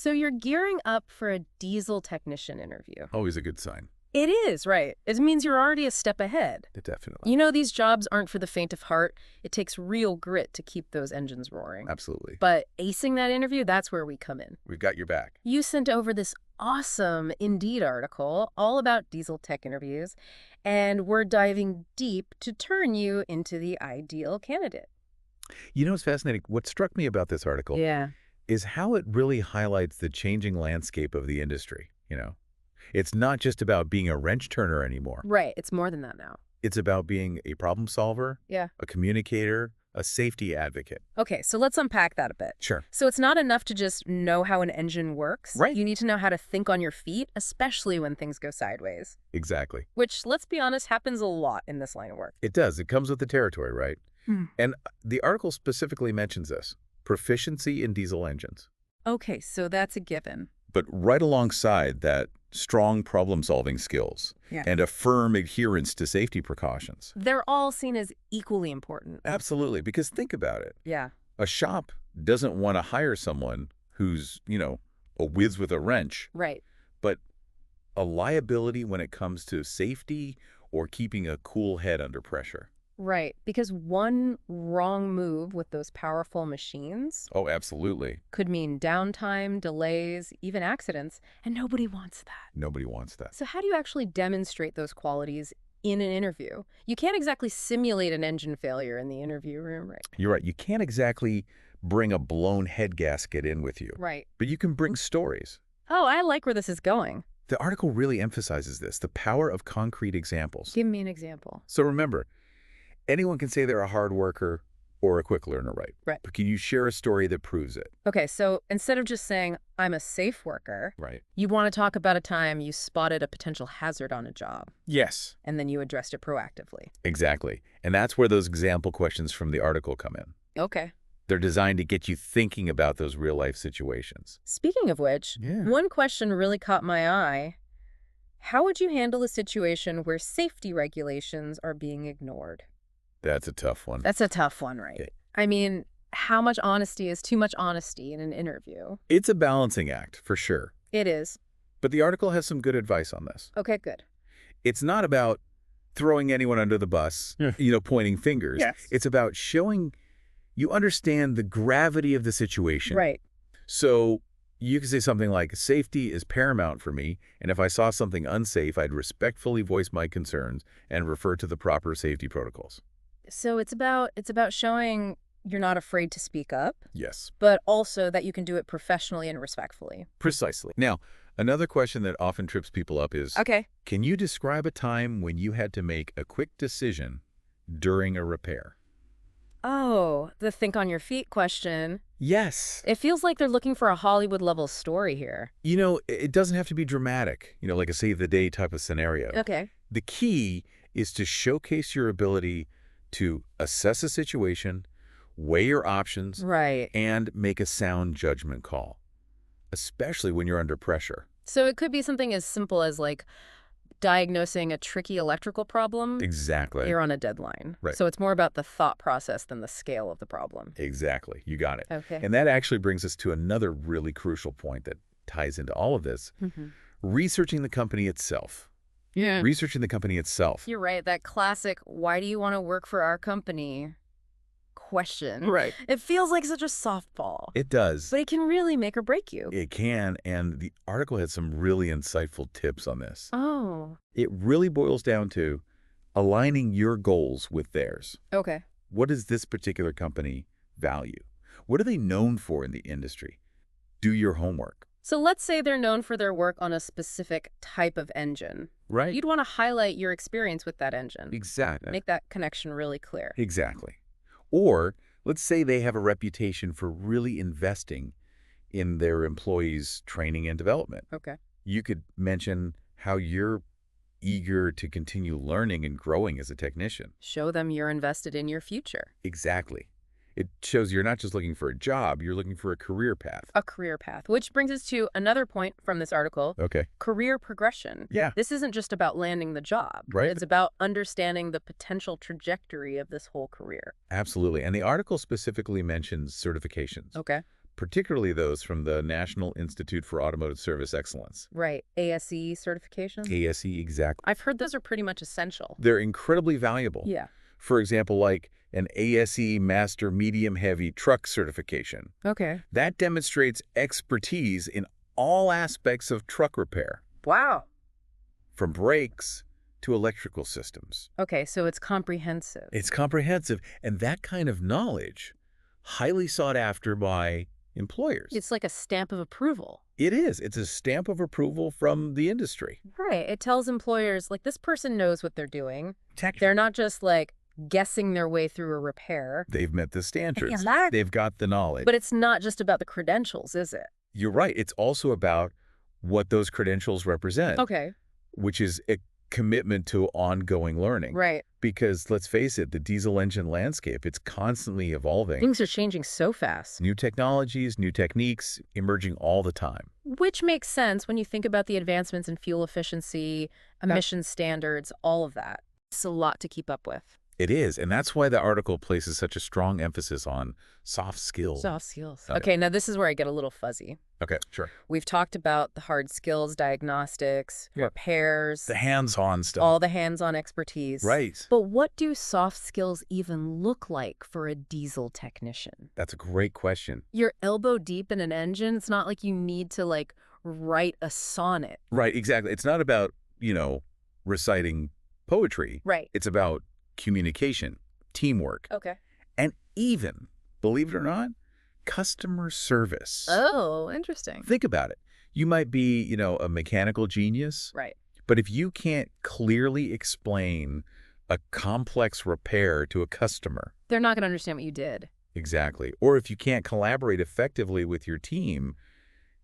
So you're gearing up for a diesel technician interview. Always a good sign. It is, right. It means you're already a step ahead. Definitely. You know, these jobs aren't for the faint of heart. It takes real grit to keep those engines roaring. Absolutely. But acing that interview, that's where we come in. We've got your back. You sent over this awesome Indeed article all about diesel tech interviews, and we're diving deep to turn you into the ideal candidate. You know what's fascinating? What struck me about this article is how it really highlights the changing landscape of the industry, It's not just about being a wrench turner anymore. Right. It's more than that now. It's about being a problem solver, a communicator, a safety advocate. Okay, so let's unpack that a bit. Sure. So it's not enough to just know how an engine works. Right. You need to know how to think on your feet, especially when things go sideways. Exactly. Which, let's be honest, happens a lot in this line of work. It does. It comes with the territory, right? And the article specifically mentions this, proficiency in diesel engines. Okay, so that's a given. But right alongside that, strong problem-solving skills and a firm adherence to safety precautions. They're all seen as equally important. Absolutely, because think about it. Yeah. A shop doesn't want to hire someone who's, a whiz with a wrench. Right. But a liability when it comes to safety or keeping a cool head under pressure. Right, because one wrong move with those powerful machines Oh, absolutely. could mean downtime, delays, even accidents, and nobody wants that. Nobody wants that. So how do you actually demonstrate those qualities in an interview? You can't exactly simulate an engine failure in the interview room, right? You're right. You can't exactly bring a blown head gasket in with you. Right. But you can bring stories. Oh, I like where this is going. The article really emphasizes this, the power of concrete examples. Give me an example. So remember, anyone can say they're a hard worker or a quick learner, right? Right. But can you share a story that proves it? Okay, so instead of just saying, I'm a safe worker, Right. you want to talk about a time you spotted a potential hazard on a job, Yes. and then you addressed it proactively. Exactly. And that's where those example questions from the article come in. Okay. They're designed to get you thinking about those real-life situations. Speaking of which, one question really caught my eye. How would you handle a situation where safety regulations are being ignored? That's a tough one. That's a tough one, right? I mean, how much honesty is too much honesty in an interview? It's a balancing act, for sure. It is. But the article has some good advice on this. Okay, good. It's not about throwing anyone under the bus, pointing fingers. Yes. It's about showing you understand the gravity of the situation. Right. So you can say something like, safety is paramount for me, and if I saw something unsafe, I'd respectfully voice my concerns and refer to the proper safety protocols. So it's about showing you're not afraid to speak up. Yes. But also that you can do it professionally and respectfully. Precisely. Now, another question that often trips people up is, can you describe a time when you had to make a quick decision during a repair? Oh, the think on your feet question. Yes. It feels like they're looking for a Hollywood-level story here. It doesn't have to be dramatic, like a save the day type of scenario. Okay. The key is to showcase your ability to assess a situation, weigh your options, and make a sound judgment call, especially when you're under pressure. So it could be something as simple as diagnosing a tricky electrical problem. Exactly. You're on a deadline. Right. So it's more about the thought process than the scale of the problem. Exactly. You got it. Okay. And that actually brings us to another really crucial point that ties into all of this. Researching the company itself. Yeah. Researching the company itself. You're right. That classic, why do you want to work for our company question. Right. It feels like such a softball. It does. But it can really make or break you. It can, and the article had some really insightful tips on this. Oh. It really boils down to aligning your goals with theirs. Okay. What does this particular company value? What are they known for in the industry? Do your homework. So let's say they're known for their work on a specific type of engine. Right. You'd want to highlight your experience with that engine. Exactly. Make that connection really clear. Exactly. Or let's say they have a reputation for really investing in their employees' training and development. Okay. You could mention how you're eager to continue learning and growing as a technician. Show them you're invested in your future. Exactly. It shows you're not just looking for a job, you're looking for a career path. A career path, which brings us to another point from this article. Okay. Career progression. Yeah. This isn't just about landing the job. Right. It's about understanding the potential trajectory of this whole career. Absolutely. And the article specifically mentions certifications. Okay. particularly those from the National Institute for Automotive Service Excellence. Right. ASE certification? ASE, exactly. I've heard those are pretty much essential. They're incredibly valuable. Yeah. For example, like an ASE Master Medium Heavy Truck certification. Okay. That demonstrates expertise in all aspects of truck repair, Wow. from brakes to electrical systems. Okay, so it's comprehensive. It's comprehensive, and that kind of knowledge, highly sought after by employers. It's like a stamp of approval. It is. It's a stamp of approval from the industry. Right. It tells employers, like, this person knows what they're doing. Exactly. They're not just, like, guessing their way through a repair. They've met the standards. Yeah, They've got the knowledge. But it's not just about the credentials, is it? You're right. It's also about what those credentials represent. Okay. Which is a commitment to ongoing learning. Right. Because let's face it, the diesel engine landscape, it's constantly evolving. Things are changing so fast. New technologies, new techniques emerging all the time. Which makes sense when you think about the advancements in fuel efficiency, emission standards, all of that. It's a lot to keep up with. It is, and that's why the article places such a strong emphasis on soft skills. Soft skills. Okay, now this is where I get a little fuzzy. Okay, sure. We've talked about the hard skills, diagnostics, repairs. The hands-on stuff. All the hands-on expertise. Right. But what do soft skills even look like for a diesel technician? That's a great question. You're elbow deep in an engine. It's not like you need to, like, write a sonnet. Right, exactly. It's not about, reciting poetry. Right. It's about communication, teamwork. Okay. And even, believe it or not, customer service. Oh, interesting. Think about it. You might be, a mechanical genius. Right. But if you can't clearly explain a complex repair to a customer. They're not going to understand what you did. Exactly. Or if you can't collaborate effectively with your team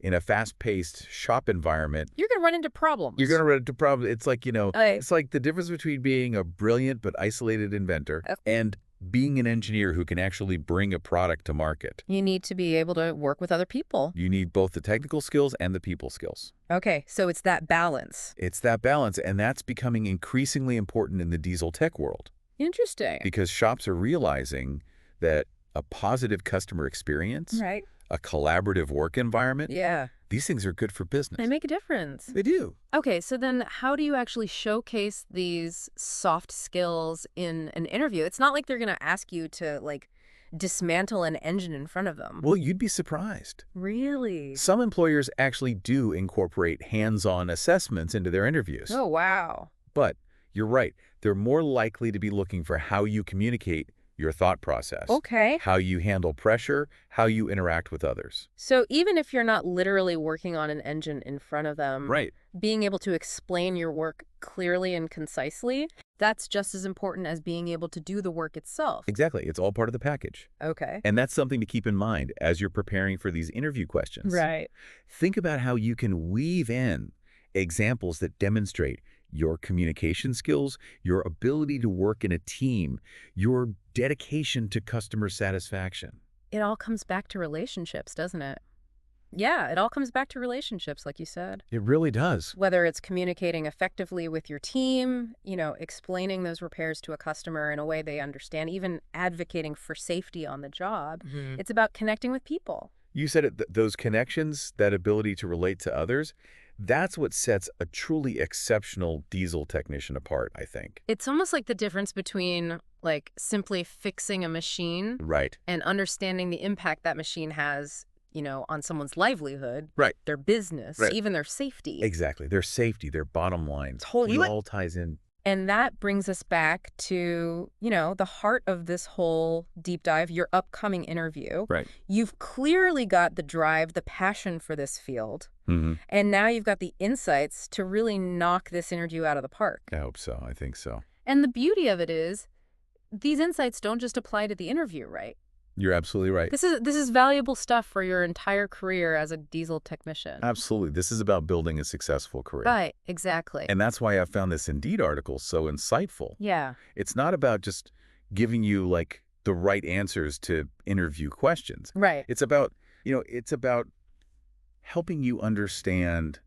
in a fast-paced shop environment. You're going to run into problems. You're going to run into problems. It's like, it's like the difference between being a brilliant but isolated inventor and being an engineer who can actually bring a product to market. You need to be able to work with other people. You need both the technical skills and the people skills. Okay, so it's that balance. It's that balance, and that's becoming increasingly important in the diesel tech world. Interesting. Because shops are realizing that a positive customer experience, right, a collaborative work environment, yeah, these things are good for business. They make a difference. They do. Okay, so then how do you actually showcase these soft skills in an interview? It's not like they're going to ask you to, like, dismantle an engine in front of them. Well, you'd be surprised. Really? Some employers actually do incorporate hands-on assessments into their interviews. Oh, wow. But you're right. They're more likely to be looking for how you communicate your thought process. Okay. How you handle pressure, how you interact with others. So even if you're not literally working on an engine in front of them, right, being able to explain your work clearly and concisely, that's just as important as being able to do the work itself. Exactly. It's all part of the package. Okay. And that's something to keep in mind as you're preparing for these interview questions. Right. Think about how you can weave in examples that demonstrate your communication skills, your ability to work in a team, your dedication to customer satisfaction. It all comes back to relationships, doesn't it? Yeah, it all comes back to relationships, like you said. It really does. Whether it's communicating effectively with your team, explaining those repairs to a customer in a way they understand, even advocating for safety on the job. Mm-hmm. It's about connecting with people. You said it, those connections, that ability to relate to others, that's what sets a truly exceptional diesel technician apart, I think. It's almost like the difference between, like, simply fixing a machine, right, and understanding the impact that machine has, on someone's livelihood, right, their business, right, even their safety. Exactly. Their safety, their bottom line. Totally. It all ties in. And that brings us back to, the heart of this whole deep dive, your upcoming interview. Right. You've clearly got the drive, the passion for this field. Mm-hmm. And now you've got the insights to really knock this interview out of the park. I hope so. I think so. And the beauty of it is, these insights don't just apply to the interview, right? You're absolutely right. This is valuable stuff for your entire career as a diesel technician. Absolutely. This is about building a successful career. Right, exactly. And that's why I found this Indeed article so insightful. Yeah. It's not about just giving you, like, the right answers to interview questions. Right. It's about, it's about helping you understand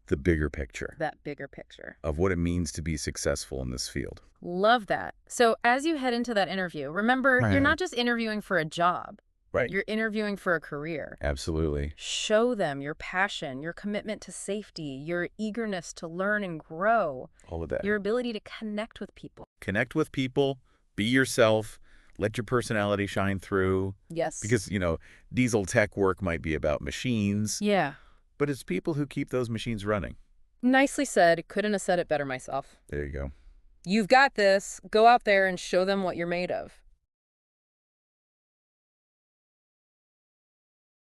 the bigger picture. That bigger picture. Of what it means to be successful in this field. Love that. So as you head into that interview, remember, right, you're not just interviewing for a job. Right. You're interviewing for a career. Absolutely. Show them your passion, your commitment to safety, your eagerness to learn and grow, All of that. your ability to connect with people. Connect with people, be yourself, let your personality shine through. Yes. Because, diesel tech work might be about machines. Yeah. But it's people who keep those machines running. Nicely said. Couldn't have said it better myself. There you go. You've got this. Go out there and show them what you're made of.